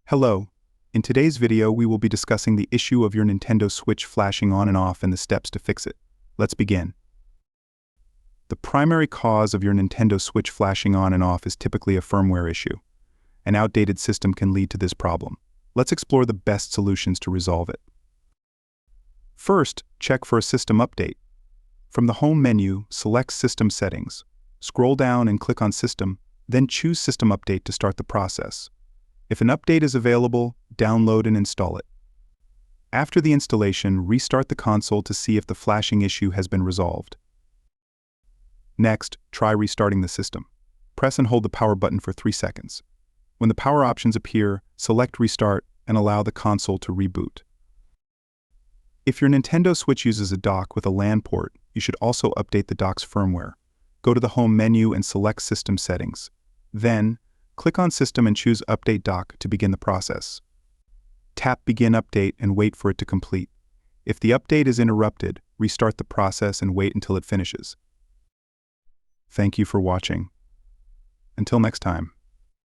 Hello. In today's video, we will be discussing the issue of your Nintendo Switch flashing on and off and the steps to fix it. Let's begin. The primary cause of your Nintendo Switch flashing on and off is typically a firmware issue. An outdated system can lead to this problem. Let's explore the best solutions to resolve it. First, check for a system update. From the home menu, select System Settings. Scroll down and click on System, then choose System Update to start the process. If an update is available, download and install it. After the installation, restart the console to see if the flashing issue has been resolved. Next, try restarting the system. Press and hold the power button for 3 seconds. When the power options appear, select Restart and allow the console to reboot. If your Nintendo Switch uses a dock with a LAN port, you should also update the dock's firmware. Go to the home menu and select System Settings. Then, click on System and choose Update Dock to begin the process. Tap Begin Update and wait for it to complete. If the update is interrupted, restart the process and wait until it finishes. Thank you for watching. Until next time.